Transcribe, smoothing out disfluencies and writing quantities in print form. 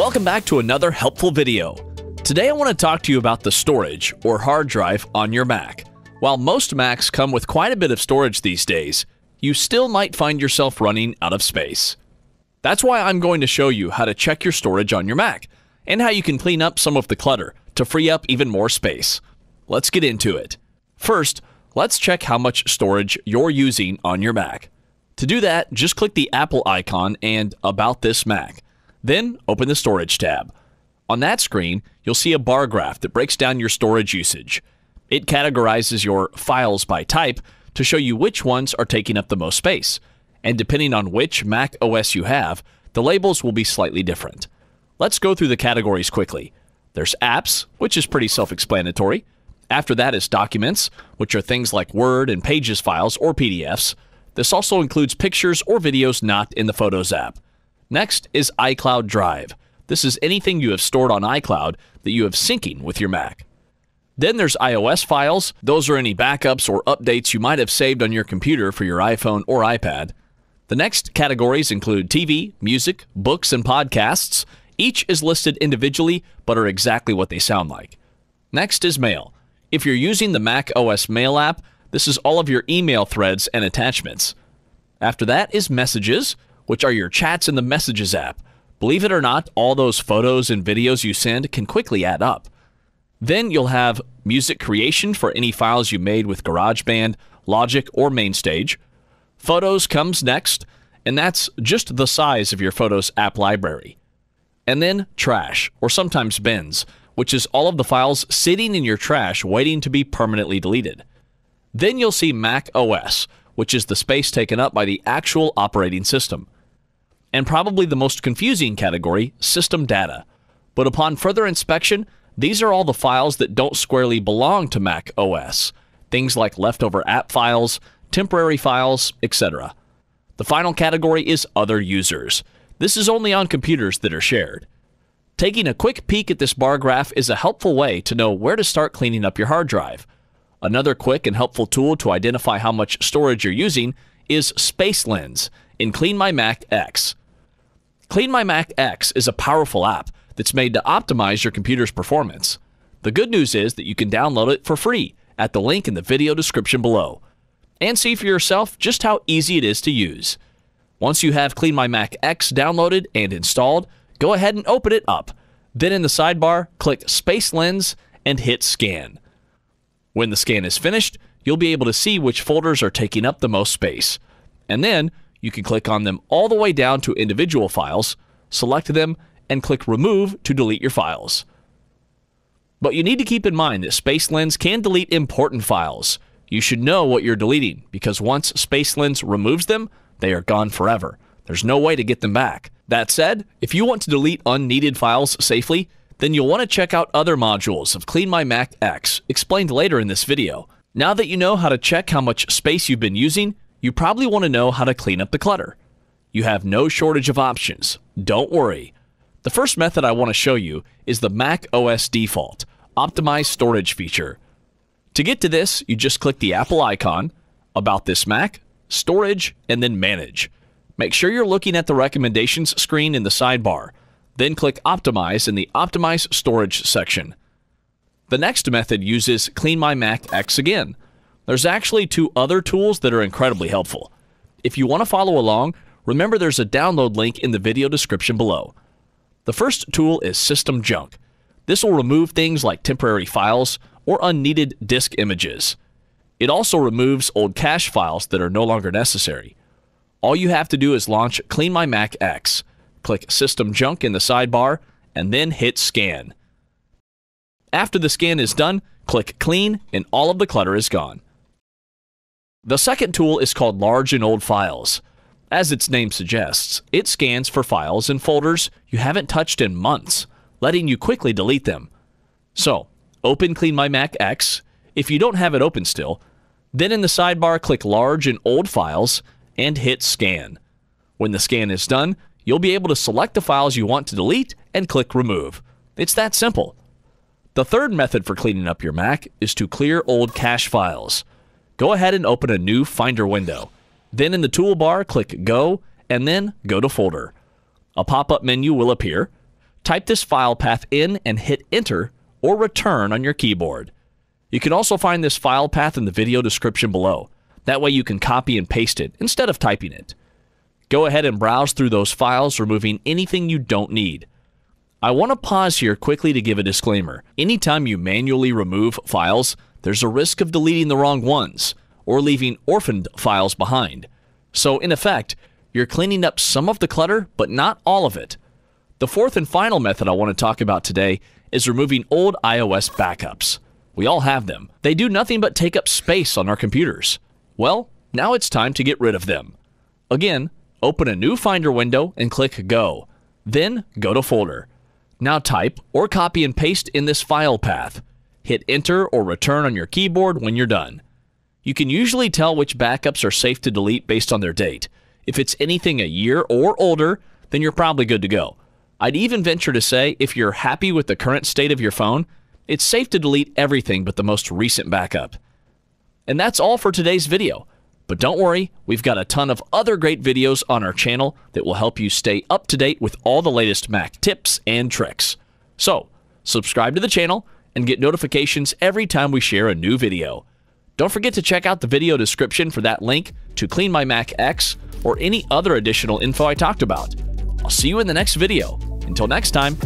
Welcome back to another helpful video. Today I want to talk to you about the storage or hard drive on your Mac. While most Macs come with quite a bit of storage these days, you still might find yourself running out of space. That's why I'm going to show you how to check your storage on your Mac and how you can clean up some of the clutter to free up even more space. Let's get into it. First, let's check how much storage you're using on your Mac. To do that, just click the Apple icon and About This Mac. Then open the Storage tab. On that screen, you'll see a bar graph that breaks down your storage usage. It categorizes your files by type to show you which ones are taking up the most space. And depending on which Mac OS you have, the labels will be slightly different. Let's go through the categories quickly. There's Apps, which is pretty self-explanatory. After that is Documents, which are things like Word and Pages files or PDFs. This also includes pictures or videos not in the Photos app. Next is iCloud Drive. This is anything you have stored on iCloud that you have syncing with your Mac. Then there's iOS files. Those are any backups or updates you might have saved on your computer for your iPhone or iPad. The next categories include TV, music, books, and podcasts. Each is listed individually, but are exactly what they sound like. Next is Mail. If you're using the macOS Mail app, this is all of your email threads and attachments. After that is Messages, which are your chats in the Messages app. Believe it or not, all those photos and videos you send can quickly add up. Then you'll have music creation for any files you made with GarageBand, Logic, or MainStage. Photos comes next, and that's just the size of your Photos app library. And then trash, or sometimes bins, which is all of the files sitting in your trash waiting to be permanently deleted. Then you'll see Mac OS, which is the space taken up by the actual operating system. And probably the most confusing category, System Data. But upon further inspection, these are all the files that don't squarely belong to Mac OS. Things like leftover app files, temporary files, etc. The final category is Other Users. This is only on computers that are shared. Taking a quick peek at this bar graph is a helpful way to know where to start cleaning up your hard drive. Another quick and helpful tool to identify how much storage you're using is Space Lens in CleanMyMac X. CleanMyMac X is a powerful app that's made to optimize your computer's performance. The good news is that you can download it for free at the link in the video description below, and see for yourself just how easy it is to use. Once you have CleanMyMac X downloaded and installed, go ahead and open it up. Then in the sidebar, click Space Lens and hit Scan. When the scan is finished, you'll be able to see which folders are taking up the most space. And then you can click on them all the way down to individual files, select them, and click Remove to delete your files. But you need to keep in mind that Space Lens can delete important files. You should know what you're deleting, because once Space Lens removes them, they are gone forever. There's no way to get them back. That said, if you want to delete unneeded files safely, then you'll want to check out other modules of CleanMyMac X, explained later in this video. Now that you know how to check how much space you've been using, you probably want to know how to clean up the clutter. You have no shortage of options. Don't worry. The first method I want to show you is the Mac OS default, Optimize Storage feature. To get to this, you just click the Apple icon, About This Mac, Storage, and then Manage. Make sure you're looking at the recommendations screen in the sidebar. Then click Optimize in the Optimize Storage section. The next method uses CleanMyMac X again. There's actually two other tools that are incredibly helpful. If you want to follow along, remember there's a download link in the video description below. The first tool is System Junk. This will remove things like temporary files or unneeded disk images. It also removes old cache files that are no longer necessary. All you have to do is launch CleanMyMac X. Click System Junk in the sidebar, and then hit Scan. After the scan is done, click Clean, and all of the clutter is gone. The second tool is called Large and Old Files. As its name suggests, it scans for files and folders you haven't touched in months, letting you quickly delete them. So, open CleanMyMac X if you don't have it open still, then in the sidebar click Large and Old Files and hit Scan. When the scan is done, you'll be able to select the files you want to delete and click Remove. It's that simple. The third method for cleaning up your Mac is to clear old cache files. Go ahead and open a new Finder window. Then in the toolbar, click Go, and then go to Folder. A pop-up menu will appear. Type this file path in and hit Enter or Return on your keyboard. You can also find this file path in the video description below. That way you can copy and paste it instead of typing it. Go ahead and browse through those files, removing anything you don't need. I want to pause here quickly to give a disclaimer. Anytime you manually remove files, there's a risk of deleting the wrong ones or leaving orphaned files behind. So in effect, you're cleaning up some of the clutter, but not all of it. The fourth and final method I want to talk about today is removing old iOS backups. We all have them. They do nothing but take up space on our computers. Well, now it's time to get rid of them. Again, open a new Finder window and click Go. Then go to Folder. Now type or copy and paste in this file path. Hit Enter or Return on your keyboard when you're done. You can usually tell which backups are safe to delete based on their date. If it's anything a year or older, then you're probably good to go. I'd even venture to say if you're happy with the current state of your phone, it's safe to delete everything but the most recent backup. And that's all for today's video. But don't worry, we've got a ton of other great videos on our channel that will help you stay up to date with all the latest Mac tips and tricks. So, subscribe to the channel and get notifications every time we share a new video. Don't forget to check out the video description for that link to CleanMyMac X or any other additional info I talked about. I'll see you in the next video. Until next time,